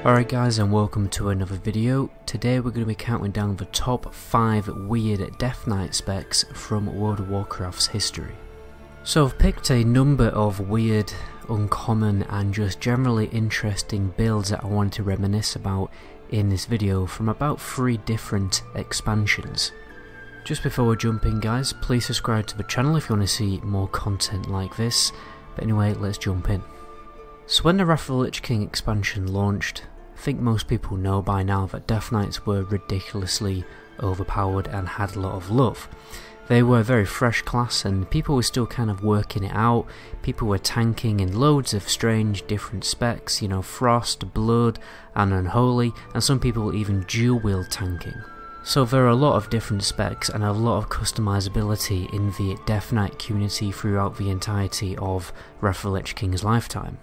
Alright guys, and welcome to another video. Today we're going to be counting down the top 5 weird Death Knight specs from World of Warcraft's history. So I've picked a number of weird, uncommon and just generally interesting builds that I wanted to reminisce about in this video from about 3 different expansions. Just before we jump in guys, please subscribe to the channel if you want to see more content like this. But anyway, let's jump in. So when the Wrath of the Lich King expansion launched, I think most people know by now that Death Knights were ridiculously overpowered and had a lot of love. They were a very fresh class and people were still kind of working it out. People were tanking in loads of strange different specs, you know, Frost, Blood and Unholy, and some people were even dual wield tanking. So there are a lot of different specs and a lot of customizability in the Death Knight community throughout the entirety of Wrath of the Lich King's lifetime.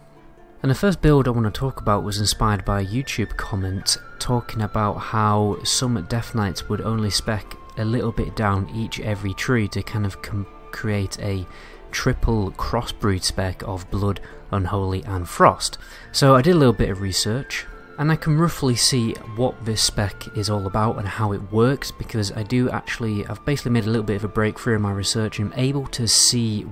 And the first build I want to talk about was inspired by a YouTube comment talking about how some Death Knights would only spec a little bit down every tree to kind of create a triple crossbreed spec of Blood, Unholy and Frost. So I did a little bit of research and I can roughly see what this spec is all about and how it works, because I've basically made a little bit of a breakthrough in my research and I'm able to see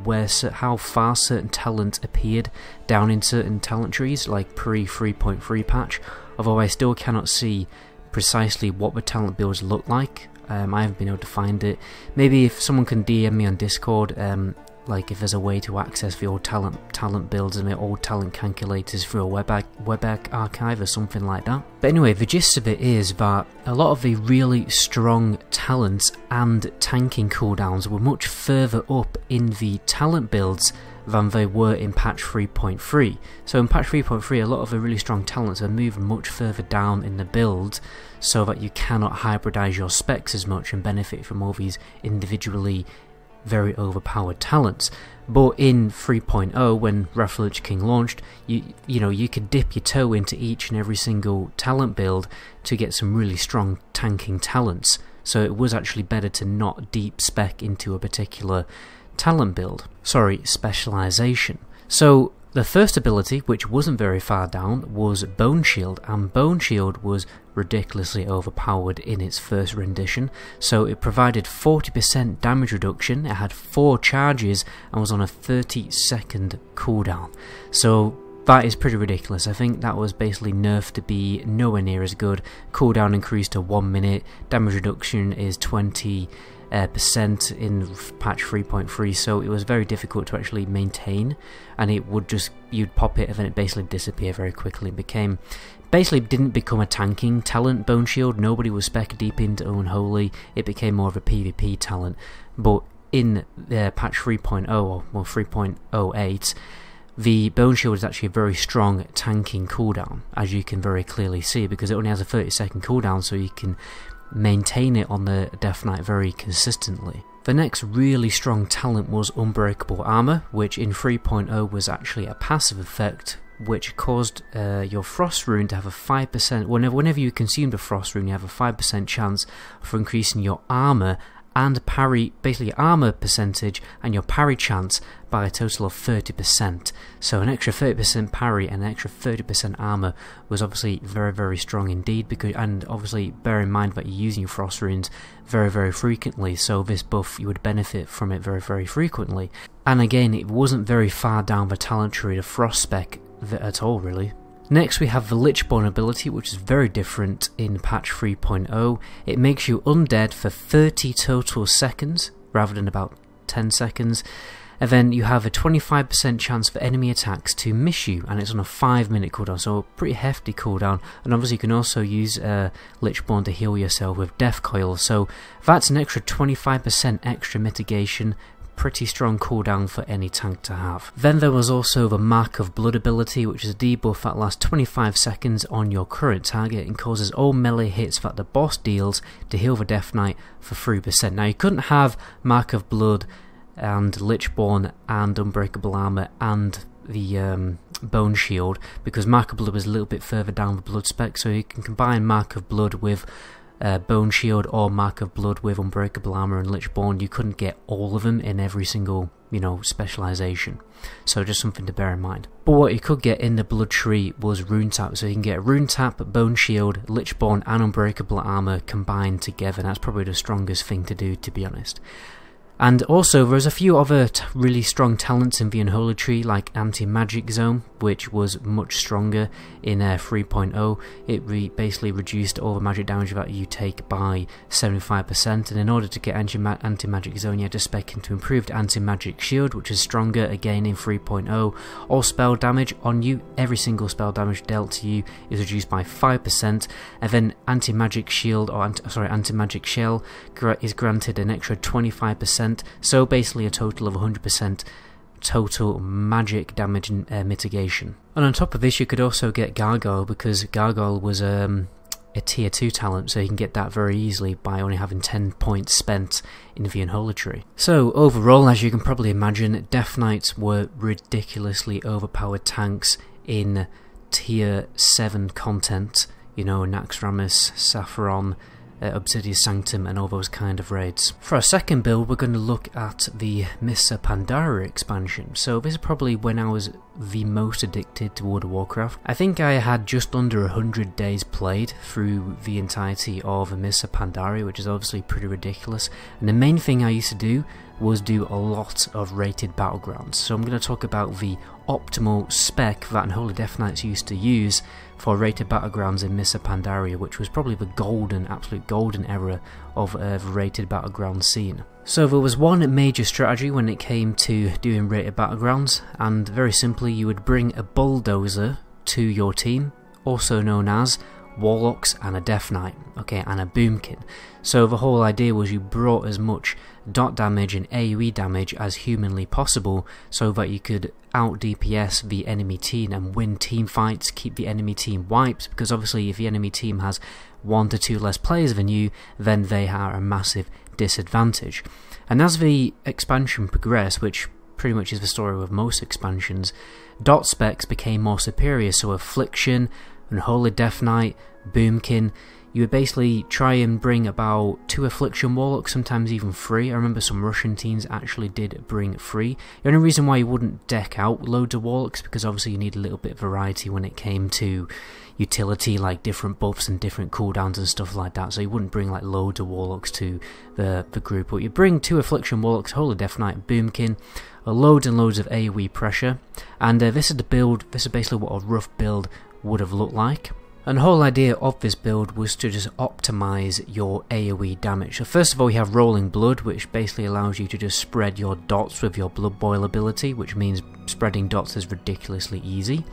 how far certain talent appeared down in certain talent trees, like pre 3.3 patch, although I still cannot see precisely what the talent builds look like. I haven't been able to find it. Maybe if someone can DM me on Discord, like if there's a way to access the old talent builds and the old talent calculators through a web archive or something like that. But anyway, the gist of it is that a lot of the really strong talents and tanking cooldowns were much further up in the talent builds than they were in patch 3.3. So in patch 3.3 a lot of the really strong talents are moving much further down in the build so that you cannot hybridize your specs as much and benefit from all these individually very overpowered talents. But in 3.0, when Wrath of the Lich King launched, you could dip your toe into each and every single talent build to get some really strong tanking talents. So it was actually better to not deep spec into a particular talent build. Sorry, specialization. So the first ability, which wasn't very far down, was Bone Shield, and Bone Shield was ridiculously overpowered in its first rendition. So it provided 40% damage reduction, it had 4 charges and was on a 30-second cooldown. So that is pretty ridiculous. I think that was basically nerfed to be nowhere near as good. Cooldown increased to 1 minute, damage reduction is 20% in patch 3.3, so it was very difficult to actually maintain, and it would just, you'd pop it and then it basically disappeared very quickly. It didn't become a tanking talent, Bone Shield. Nobody was spec deep into Unholy. It became more of a PvP talent. But in patch 3.0 or 3.08, the Bone Shield is actually a very strong tanking cooldown, as you can very clearly see, because it only has a 30-second cooldown, so you can maintain it on the Death Knight very consistently. The next really strong talent was Unbreakable Armor, which in 3.0 was actually a passive effect which caused your Frost Rune to have a 5%, whenever you consumed a Frost Rune, you have a 5% chance for increasing your armor and parry, basically your armor percentage and your parry chance by a total of 30%. So an extra 30% parry and an extra 30% armor was obviously very, very strong indeed, and obviously bear in mind that you're using your Frost Runes very, very frequently, so this buff, you would benefit from it very, very frequently. And again, it wasn't very far down the talent tree, the Frost spec at all really. Next we have the Lichborn ability, which is very different in patch 3.0. It makes you undead for 30 total seconds rather than about 10 seconds, and then you have a 25% chance for enemy attacks to miss you, and it's on a 5-minute cooldown, so a pretty hefty cooldown. And obviously you can also use Lichborn to heal yourself with Death Coil, so that's an extra 25% extra mitigation. Pretty strong cooldown for any tank to have. Then there was also the Mark of Blood ability, which is a debuff that lasts 25 seconds on your current target and causes all melee hits that the boss deals to heal the Death Knight for 3%. Now you couldn't have Mark of Blood and Lichborn and Unbreakable Armor and the Bone Shield, because Mark of Blood was a little bit further down the Blood spec, so you can combine Mark of Blood with Bone Shield or Mark of Blood with Unbreakable Armor and Lichborn. You couldn't get all of them in every single you know, specialization. So just something to bear in mind. But what you could get in the blood tree was rune tap. So you can get rune tap, bone shield, lichborn and unbreakable armor combined together. That's probably the strongest thing to do, to be honest. And also there's a few other really strong talents in the Unholy Tree, like Anti-Magic Zone, which was much stronger in 3.0. It basically reduced all the magic damage that you take by 75%, and in order to get Anti-Magic Zone you had to spec into improved Anti-Magic Shield, which is stronger again in 3.0. All spell damage on you, every single spell damage dealt to you is reduced by 5%, and then Anti-Magic Shield, or Anti-Magic Shell is granted an extra 25%. So basically a total of 100% total magic damage mitigation. And on top of this you could also get Gargoyle, because Gargoyle was a tier 2 talent, so you can get that very easily by only having 10 points spent in the Unholy Tree. So overall, as you can probably imagine, Death Knights were ridiculously overpowered tanks in tier 7 content, you know, Naxxramas, Sapphiron, Obsidian Sanctum and all those kind of raids. For our second build we're going to look at the Missa Pandaria expansion. So this is probably when I was the most addicted to World of Warcraft. I think I had just under 100 days played through the entirety of Missa Pandaria, which is obviously pretty ridiculous, and the main thing I used to do was do a lot of rated battlegrounds. So I'm going to talk about the optimal spec that Unholy Death Knights used to use for rated battlegrounds in Missa Pandaria, which was probably the golden, absolute golden era of the rated battleground scene. So there was one major strategy when it came to doing rated battlegrounds, and very simply you would bring a bulldozer to your team, also known as Warlocks and a Death Knight, okay, and a Boomkin. So the whole idea was you brought as much dot damage and AoE damage as humanly possible so that you could out DPS the enemy team and win team fights, keep the enemy team wiped, because obviously if the enemy team has 1 to 2 less players than you, then they are a massive disadvantage. And as the expansion progressed, which pretty much is the story with most expansions, dot specs became more superior, so Affliction, Unholy Death Knight, Boomkin, you would basically try and bring about 2 Affliction Warlocks, sometimes even 3. I remember some Russian teams actually did bring 3. The only reason why you wouldn't deck out loads of Warlocks, because obviously you need a little bit of variety when it came to utility, like different buffs and different cooldowns and stuff like that, so you wouldn't bring like loads of Warlocks to the group, but you bring 2 Affliction Warlocks, Holy Death Knight, Boomkin, loads and loads of AoE pressure, and this is the build, this is basically what a rough build would have looked like. And the whole idea of this build was to just optimize your AoE damage. So first of all you have Rolling Blood, which basically allows you to just spread your dots with your Blood Boil ability, which means spreading dots is ridiculously easy.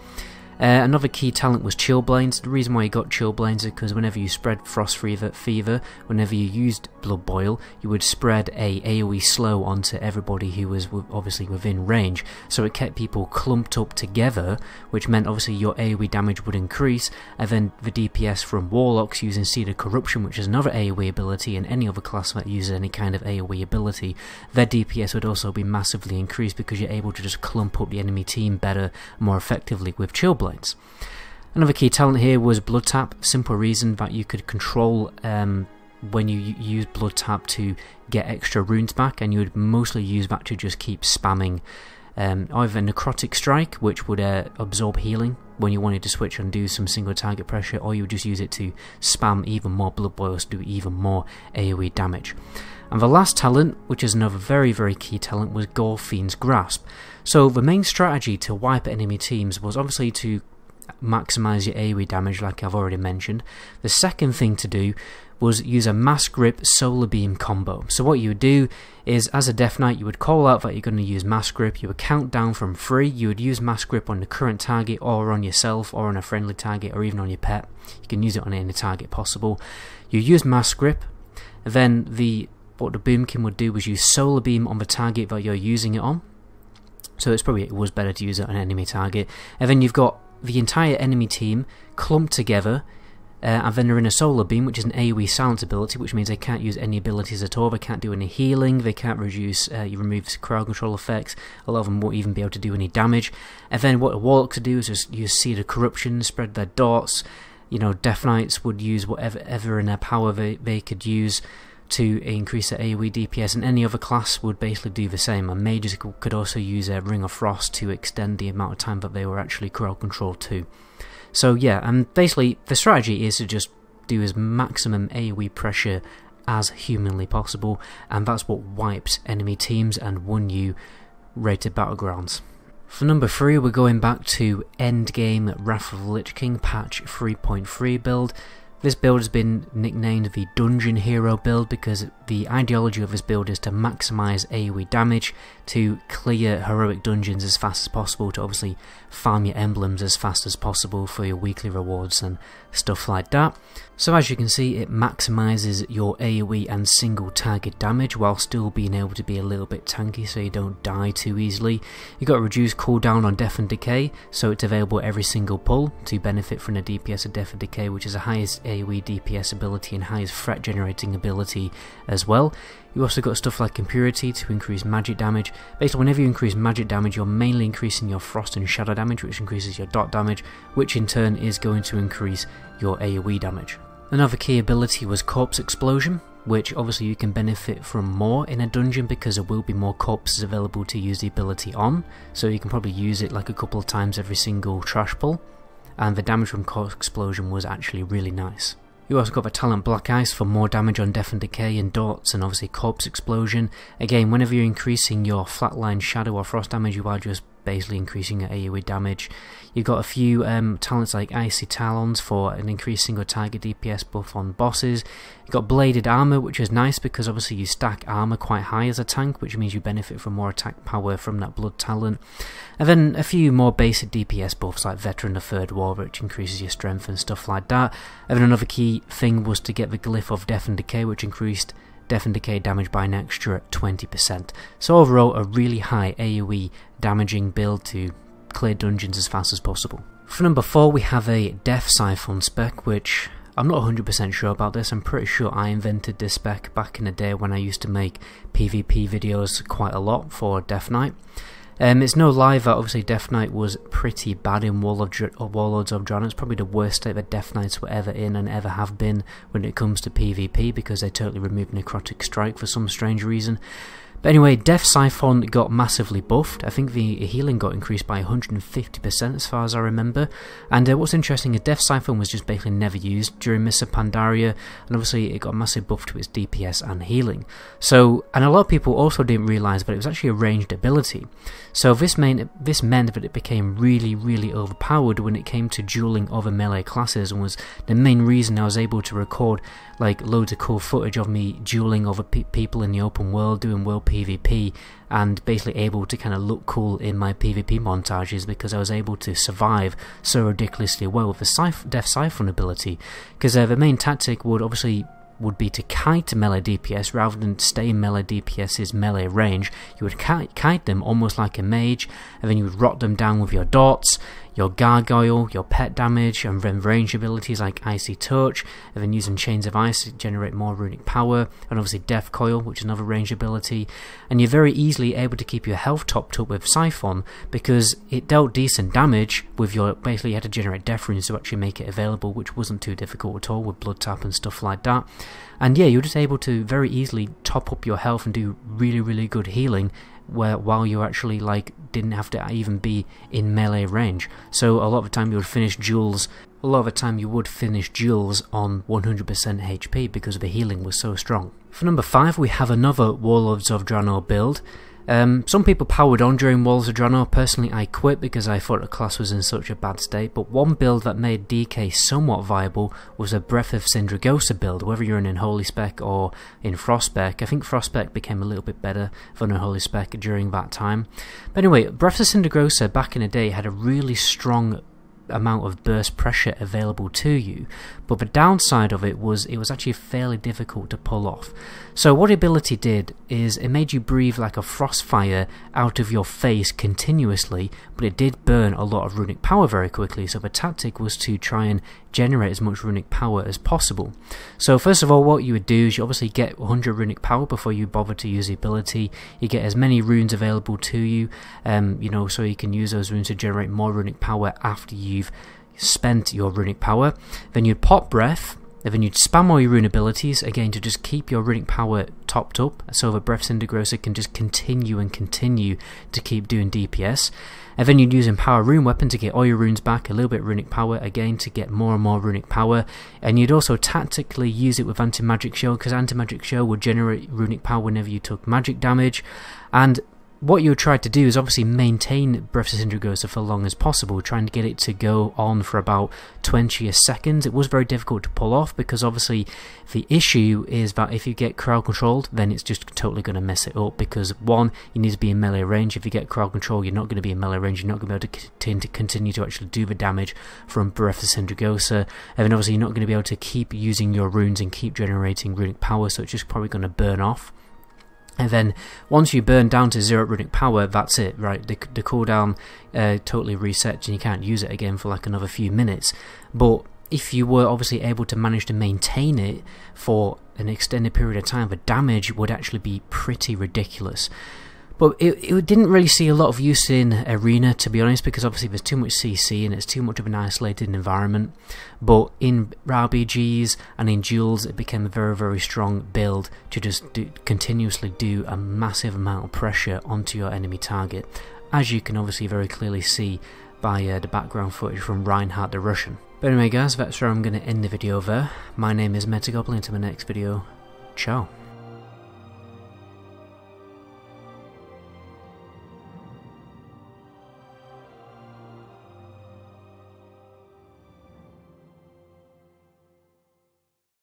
Another key talent was Chillblains. The reason why you got Chillblains is because whenever you spread Frost Fever, whenever you used Blood Boil, you would spread a AoE slow onto everybody who was obviously within range. So it kept people clumped up together, which meant obviously your AoE damage would increase, and then the DPS from Warlocks using Seed of Corruption, which is another AoE ability, and any other class that uses any kind of AoE ability, their DPS would also be massively increased because you're able to just clump up the enemy team better, more effectively with Chillblains. Another key talent here was Blood Tap. Simple reason that you could control when you use Blood Tap to get extra runes back, and you would mostly use that to just keep spamming either Necrotic Strike, which would absorb healing when you wanted to switch and do some single target pressure, or you would just use it to spam even more Blood Boils to do even more AoE damage. And the last talent, which is another very, very key talent, was Gore Fiend's Grasp. So the main strategy to wipe enemy teams was obviously to maximize your AoE damage, like I've already mentioned. The second thing to do was use a Mass Grip Solar Beam combo. So what you would do is, as a Death Knight, you would call out that you're going to use Mass Grip, you would count down from 3, you would use Mass Grip on the current target, or on yourself, or on a friendly target, or even on your pet. You can use it on any target possible. You use Mass Grip, then what the Boomkin would do was use Solar Beam on the target that you're using it on. So it was better to use it on an enemy target. And then you've got the entire enemy team clumped together, and then they're in a Solar Beam, which is an AoE silence ability, which means they can't use any abilities at all. They can't do any healing, they can't remove crowd control effects, a lot of them won't even be able to do any damage. And then what the Warlocks would do is just use Seed of Corruption, spread their dots. You know, Death Knights would use whatever in their power they could use to increase their AoE DPS, and any other class would basically do the same. And mages could also use a Ring of Frost to extend the amount of time that they were actually crowd controlled too. So yeah, and basically the strategy is to just do as maximum AoE pressure as humanly possible, and that's what wiped enemy teams and won you rated battlegrounds. For number 3, we're going back to Endgame Wrath of the Lich King patch 3.3 build. This build has been nicknamed the Dungeon Hero build because the ideology of this build is to maximise AoE damage, to clear heroic dungeons as fast as possible, to obviously farm your emblems as fast as possible for your weekly rewards and stuff like that. So as you can see, it maximises your AoE and single target damage while still being able to be a little bit tanky so you don't die too easily. You've got a reduced cooldown on Death and Decay, so it's available every single pull to benefit from the DPS of Death and Decay, which is the highest AoE DPS ability and highest threat generating ability as well. You also got stuff like Impurity to increase magic damage. Basically, whenever you increase magic damage, you're mainly increasing your frost and shadow damage, which increases your dot damage, which in turn is going to increase your AoE damage. Another key ability was Corpse Explosion, which obviously you can benefit from more in a dungeon because there will be more corpses available to use the ability on, so you can probably use it like a couple of times every single trash pull, and the damage from Corpse Explosion was actually really nice. You also got the talent Black Ice for more damage on Death and Decay and dots, and obviously Corpse Explosion. Again, whenever you're increasing your flatline shadow or frost damage, you are just basically increasing your AoE damage. You've got a few talents like Icy Talons for an increased single target DPS buff on bosses. You've got Bladed Armor, which is nice because obviously you stack armor quite high as a tank, which means you benefit from more attack power from that blood talent. And then a few more basic DPS buffs like Veteran of Third War, which increases your strength and stuff like that. And then another key thing was to get the Glyph of Death and Decay, which increased Death and Decay damage by an extra 20%. So overall, a really high AoE damaging build to clear dungeons as fast as possible. For number 4, we have a Death Siphon Spec, which I'm not 100% sure about this. I'm pretty sure I invented this spec back in the day when I used to make PvP videos quite a lot for Death Knight. It's no lie that obviously Death Knight was pretty bad in Warlords of Draenor. It's probably the worst state that Death Knights were ever in and ever have been when it comes to PvP, because they totally removed Necrotic Strike for some strange reason. But anyway, Death Siphon got massively buffed. I think the healing got increased by 150% as far as I remember. And what's interesting is Death Siphon was just basically never used during Mists of Pandaria, and obviously it got a massive buff to its DPS and healing. So, and a lot of people also didn't realise that it was actually a ranged ability. So this meant that it became really, really overpowered when it came to dueling other melee classes, and was the main reason I was able to record like loads of cool footage of me dueling other people in the open world, doing world PvP, and basically able to kind of look cool in my PvP montages because I was able to survive so ridiculously well with the Death Siphon ability. Because the main tactic would be to kite melee DPS rather than stay in melee DPS's melee range. You would kite them almost like a mage, and then you would rot them down with your dots, your gargoyle, your pet damage, and then range abilities like Icy Touch, and then using Chains of Ice to generate more runic power, and obviously Death Coil, which is another range ability. And you're very easily able to keep your health topped up with Siphon because it dealt decent damage with your, basically you had to generate death runes to actually make it available, which wasn't too difficult at all with blood tap and stuff like that. And yeah, you're just able to very easily top up your health and do really, really good healing while you actually didn't have to even be in melee range. So a lot of the time you would finish duels on 100% HP because the healing was so strong. For number 5, we have another Warlords of Draenor build. Some people powered on during Warlords of Draenor. Personally, I quit because I thought the class was in such a bad state, but one build that made DK somewhat viable was a Breath of Sindragosa build, whether you're in Unholy Spec or in Frost Spec. I think Frost Spec became a little bit better than Unholy Spec during that time. But anyway, Breath of Sindragosa back in the day had a really strong amount of burst pressure available to you, but the downside of it was actually fairly difficult to pull off. So what the ability did is it made you breathe like a frost fire out of your face continuously, but it did burn a lot of runic power very quickly, so the tactic was to try and generate as much runic power as possible. So first of all, what you would do is you obviously get 100 runic power before you bother to use the ability. You get as many runes available to you, so you can use those runes to generate more runic power after you've spent your runic power. Then you'd pop breath, And then you'd spam all your rune abilities, again to just keep your runic power topped up, so the Breath Cindergrocer can just continue and continue to keep doing DPS. And then you'd use Empower Rune Weapon to get all your runes back, a little bit of runic power, again to get more and more runic power. And you'd also tactically use it with Anti-Magic Show, because Anti-Magic Show would generate runic power whenever you took magic damage. And what you would try to do is obviously maintain Breath of Cindergrocer for as long as possible, trying to get it to go on for about 20 seconds. It was very difficult to pull off, because obviously the issue is that if you get crowd controlled, then it's just totally going to mess it up, because one, you need to be in melee range. If you get crowd control, you're not going to be in melee range, you're not going to be able to continue to actually do the damage from Breath of Cindergrocer, and then obviously you're not going to be able to keep using your runes and keep generating runic power, so it's just probably going to burn off. And then once you burn down to 0 runic power, that's it, right? The cooldown totally resets and you can't use it again for like another few minutes. But if you were obviously able to manage to maintain it for an extended period of time, the damage would actually be pretty ridiculous. But it didn't really see a lot of use in Arena, to be honest, because obviously there's too much CC and it's too much of an isolated environment. But in RBGs and in duels, it became a very, very strong build to just continuously do a massive amount of pressure onto your enemy target, as you can obviously very clearly see by the background footage from Reinhardt the Russian. But anyway guys, that's where I'm going to end the video there. My name is Metagoblin. Until my next video, ciao.